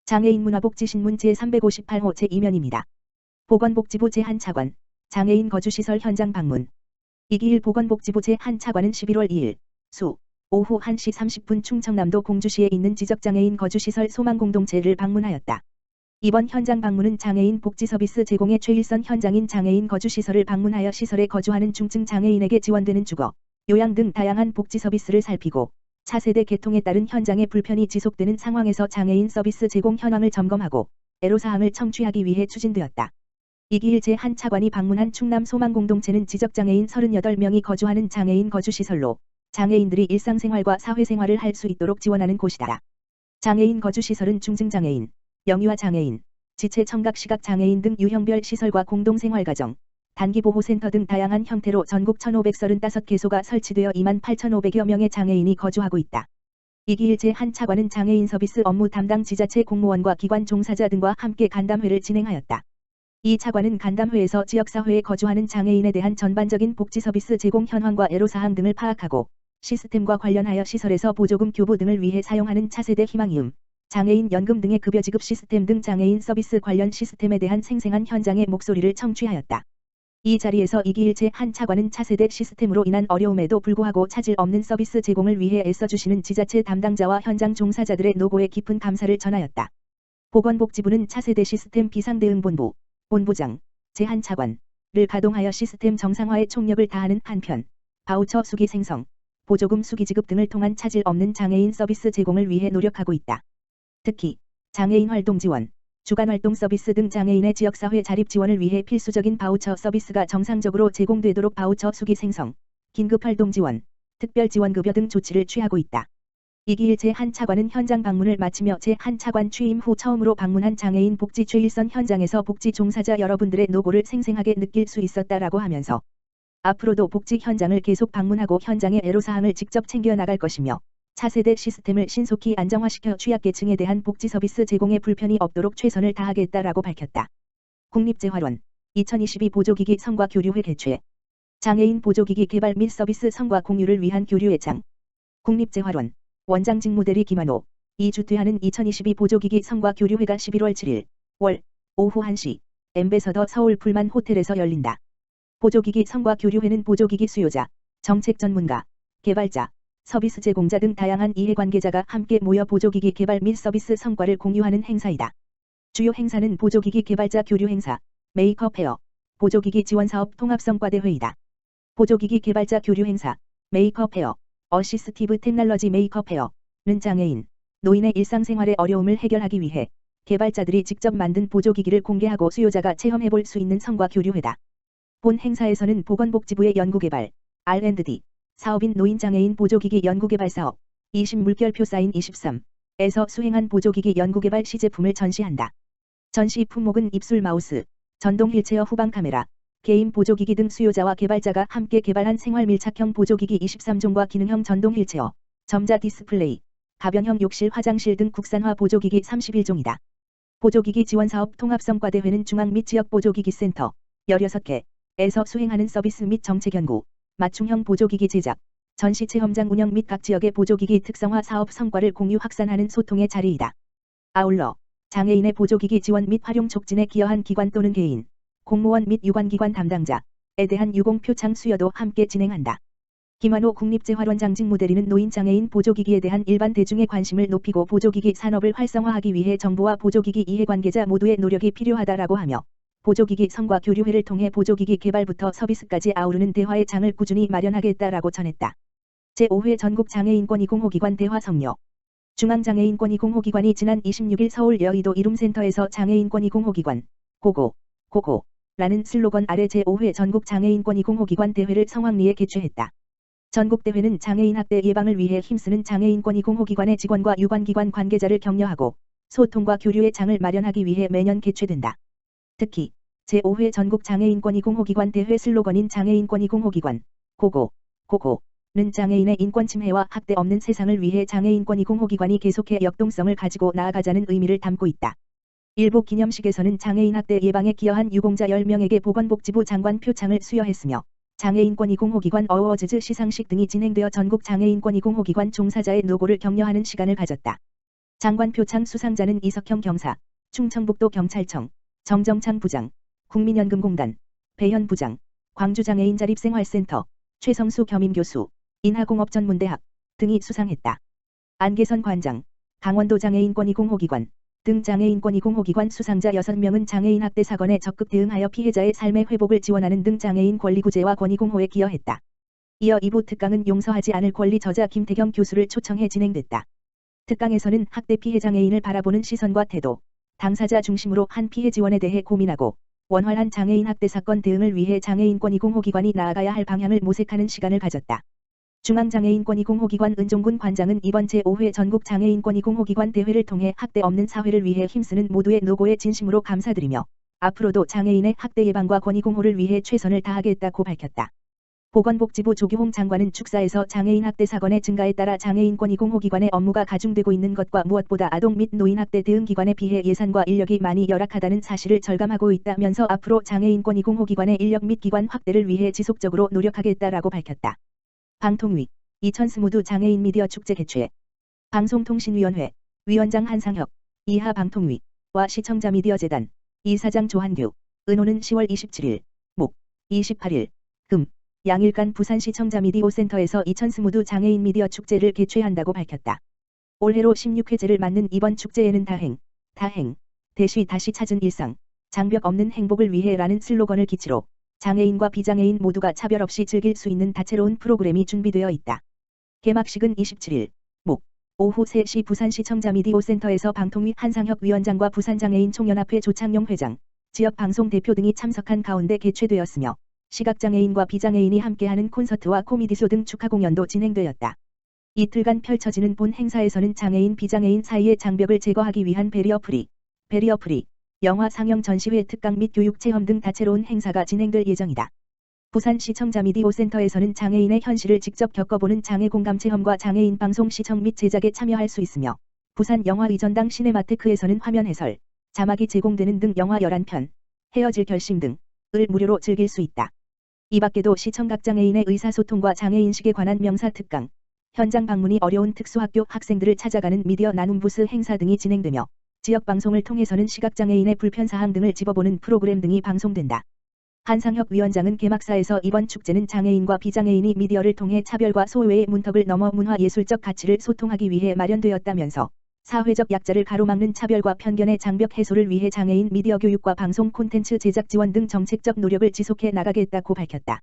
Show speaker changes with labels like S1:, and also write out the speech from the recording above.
S1: 장애인 문화복지신문 제358호 제2면입니다. 보건복지부 제1차관, 장애인 거주시설 현장 방문. 이기일 보건복지부 제1차관은 11월 2일, 오후 1시 30분 충청남도 공주시에 있는 지적장애인 거주시설 소망공동체를 방문하였다. 이번 현장 방문은 장애인 복지서비스 제공의 최일선 현장인 장애인 거주시설을 방문하여 시설에 거주하는 중증 장애인에게 지원되는 주거, 요양 등 다양한 복지서비스를 살피고 차세대 개통에 따른 현장의 불편이 지속되는 상황에서 장애인 서비스 제공 현황을 점검하고 애로사항을 청취하기 위해 추진되었다. 이기일 제1차관이 방문한 충남 소망공동체는 지적장애인 38명이 거주하는 장애인 거주시설로 장애인들이 일상생활과 사회생활을 할 수 있도록 지원하는 곳이다. 장애인 거주시설은 중증장애인, 영유아 장애인, 지체 청각 시각 장애인 등 유형별 시설과 공동생활가정, 단기보호센터 등 다양한 형태로 전국 1,535개소가 설치되어 28,500여 명의 장애인이 거주하고 있다. 이기일 제1차관은 장애인 서비스 업무 담당 지자체 공무원과 기관 종사자 등과 함께 간담회를 진행하였다. 이 차관은 간담회에서 지역사회에 거주하는 장애인에 대한 전반적인 복지서비스 제공 현황과 애로사항 등을 파악하고 시스템과 관련하여 시설에서 보조금 교부 등을 위해 사용하는 차세대 희망이음, 장애인 연금 등의 급여 지급 시스템 등 장애인 서비스 관련 시스템에 대한 생생한 현장의 목소리를 청취하였다. 이 자리에서 이기일 제1차관은 차세대 시스템으로 인한 어려움에도 불구하고 차질 없는 서비스 제공을 위해 애써주시는 지자체 담당자와 현장 종사자들의 노고에 깊은 감사를 전하였다. 보건복지부는 차세대 시스템 비상대응본부, 본부장, 제1차관을 가동하여 시스템 정상화에 총력을 다하는 한편 바우처 수기 생성, 보조금 수기 지급 등을 통한 차질 없는 장애인 서비스 제공을 위해 노력하고 있다. 특히 장애인 활동 지원, 주간활동 서비스 등 장애인의 지역사회 자립 지원을 위해 필수적인 바우처 서비스가 정상적으로 제공되도록 바우처 수기 생성, 긴급활동 지원, 특별지원급여 등 조치를 취하고 있다. 이기일 제1차관은 현장 방문을 마치며 제1차관 취임 후 처음으로 방문한 장애인 복지 최일선 현장에서 복지 종사자 여러분들의 노고를 생생하게 느낄 수 있었다라고 하면서 앞으로도 복지 현장을 계속 방문하고 현장의 애로사항을 직접 챙겨 나갈 것이며 차세대 시스템을 신속히 안정화시켜 취약계층에 대한 복지 서비스 제공에 불편이 없도록 최선을 다하겠다라고 밝혔다. 국립재활원 2022 보조기기 성과 교류회 개최. 장애인 보조기기 개발 및 서비스 성과 공유를 위한 교류회장. 국립재활원 원장 직무대리 김한호, 이주퇴하는 2022 보조기기 성과 교류회가 11월 7일 월 오후 1시 엠베서더 서울 불만 호텔에서 열린다. 보조기기 성과 교류회는 보조기기 수요자, 정책 전문가, 개발자, 서비스 제공자 등 다양한 이해관계자가 함께 모여 보조기기 개발 및 서비스 성과를 공유하는 행사이다. 주요 행사는 보조기기 개발자 교류 행사, 메이크업 헤어, 보조기기 지원사업 통합성과대회이다. 보조기기 개발자 교류 행사, 메이크업 헤어, 어시스티브 테크놀로지 메이크업 헤어는 장애인, 노인의 일상생활의 어려움을 해결하기 위해 개발자들이 직접 만든 보조기기를 공개하고 수요자가 체험해볼 수 있는 성과 교류회다. 본 행사에서는 보건복지부의 연구개발, R&D, 사업인 노인장애인 보조기기 연구개발 사업, 20 물결표 사인 23에서 수행한 보조기기 연구개발 시제품을 전시한다. 전시 품목은 입술 마우스, 전동 휠체어 후방 카메라, 개인 보조기기 등 수요자와 개발자가 함께 개발한 생활 밀착형 보조기기 23종과 기능형 전동 휠체어, 점자 디스플레이, 가변형 욕실 화장실 등 국산화 보조기기 31종이다. 보조기기 지원사업 통합성과대회는 중앙 및 지역 보조기기 센터 16개에서 수행하는 서비스 및 정책 연구, 맞춤형 보조기기 제작, 전시 체험장 운영 및 각 지역의 보조기기 특성화 사업 성과를 공유 확산하는 소통의 자리이다. 아울러 장애인의 보조기기 지원 및 활용 촉진에 기여한 기관 또는 개인, 공무원 및 유관기관 담당자에 대한 유공표창 수여도 함께 진행한다. 김한호 국립재활원장 직무대리는 노인장애인 보조기기에 대한 일반 대중의 관심을 높이고 보조기기 산업을 활성화하기 위해 정부와 보조기기 이해관계자 모두의 노력이 필요하다라고 하며 보조기기 성과 교류회를 통해 보조기기 개발부터 서비스까지 아우르는 대화의 장을 꾸준히 마련하겠다라고 전했다. 제5회 전국장애인권익공호기관 대화 성료. 중앙장애인권익공호기관이 지난 26일 서울 여의도 이룸센터에서 장애인권익공호기관 고고라는 슬로건 아래 제5회 전국장애인권익공호기관 대회를 성황리에 개최했다. 전국대회는 장애인 학대 예방을 위해 힘쓰는 장애인권익공호기관의 직원과 유관기관 관계자를 격려하고 소통과 교류의 장을 마련하기 위해 매년 개최된다. 특히 제5회 전국장애인권익공호기관 대회 슬로건인 장애인권익공호기관 고고는 장애인의 인권 침해와 학대 없는 세상을 위해 장애인권익공호기관이 계속해 역동성을 가지고 나아가자는 의미를 담고 있다. 일부 기념식에서는 장애인 학대 예방에 기여한 유공자 10명에게 보건복지부 장관 표창을 수여했으며 장애인권익공호기관 어워즈즈 시상식 등이 진행되어 전국 장애인권익공호기관 종사자의 노고를 격려하는 시간을 가졌다. 장관 표창 수상자는 이석형 경사, 충청북도 경찰청, 정정창 부장, 국민연금공단, 배현 부장, 광주장애인 자립생활센터, 최성수 겸임교수, 인하공업전문대학 등이 수상했다. 안계선 관장, 강원도 장애인권익공호기관 등 장애인권익공호기관 수상자 6명은 장애인 학대 사건에 적극 대응하여 피해자의 삶의 회복을 지원하는 등 장애인 권리구제와 권익공호에 기여했다. 이어 2부 특강은 용서하지 않을 권리 저자 김태경 교수를 초청해 진행됐다. 특강에서는 학대 피해 장애인을 바라보는 시선과 태도, 당사자 중심으로 한 피해 지원에 대해 고민하고 원활한 장애인 학대 사건 대응을 위해 장애인권익공호기관이 나아가야 할 방향을 모색하는 시간을 가졌다. 중앙장애인권익공호기관 은종군 관장은 이번 제5회 전국장애인권익공호기관 대회를 통해 학대 없는 사회를 위해 힘쓰는 모두의 노고에 진심으로 감사드리며 앞으로도 장애인의 학대 예방과 권익공호를 위해 최선을 다하겠다고 밝혔다. 보건복지부 조규홍 장관은 축사에서 장애인 학대 사건의 증가에 따라 장애인권익공호기관의 업무가 가중되고 있는 것과 무엇보다 아동 및 노인 학대 대응 기관에 비해 예산과 인력이 많이 열악하다는 사실을 절감하고 있다면서 앞으로 장애인권익공호기관의 인력 및 기관 확대를 위해 지속적으로 노력하겠다라고 밝혔다. 방통위, 이천스무드 장애인 미디어 축제 개최. 방송통신위원회, 위원장 한상혁, 이하 방통위와 시청자 미디어재단, 이사장 조한규, 은호는 10월 27일, 목, 28일, 금, 양일간 부산시청자 미디어센터에서 이천스무드 장애인 미디어 축제를 개최한다고 밝혔다. 올해로 16회째를 맞는 이번 축제에는 다행, 대시 다시 찾은 일상, 장벽 없는 행복을 위해라는 슬로건을 기치로 장애인과 비장애인 모두가 차별 없이 즐길 수 있는 다채로운 프로그램이 준비되어 있다. 개막식은 27일, 목, 오후 3시 부산시청자 미디어센터에서 방통위 한상혁 위원장과 부산장애인 총연합회 조창용 회장, 지역방송 대표 등이 참석한 가운데 개최되었으며 시각장애인과 비장애인이 함께하는 콘서트와 코미디쇼 등 축하 공연도 진행되었다. 이틀간 펼쳐지는 본 행사에서는 장애인 비장애인 사이의 장벽을 제거하기 위한 베리어프리, 영화 상영 전시회 특강 및 교육체험 등 다채로운 행사가 진행될 예정이다. 부산시청자 미디어센터에서는 장애인의 현실을 직접 겪어보는 장애공감체험과 장애인 방송 시청 및 제작에 참여할 수 있으며 부산 영화 의전당 시네마테크에서는 화면 해설, 자막이 제공되는 등 영화 11편, 헤어질 결심 등을 무료로 즐길 수 있다. 이 밖에도 시청각 장애인의 의사소통과 장애인식에 관한 명사 특강, 현장 방문이 어려운 특수학교 학생들을 찾아가는 미디어 나눔 부스 행사 등이 진행되며 지역방송을 통해서는 시각장애인의 불편사항 등을 짚어보는 프로그램 등이 방송된다. 한상혁 위원장은 개막사에서 이번 축제는 장애인과 비장애인이 미디어를 통해 차별과 소외의 문턱을 넘어 문화예술적 가치를 소통하기 위해 마련되었다면서 사회적 약자를 가로막는 차별과 편견의 장벽 해소를 위해 장애인 미디어 교육과 방송 콘텐츠 제작 지원 등 정책적 노력을 지속해 나가겠다고 밝혔다.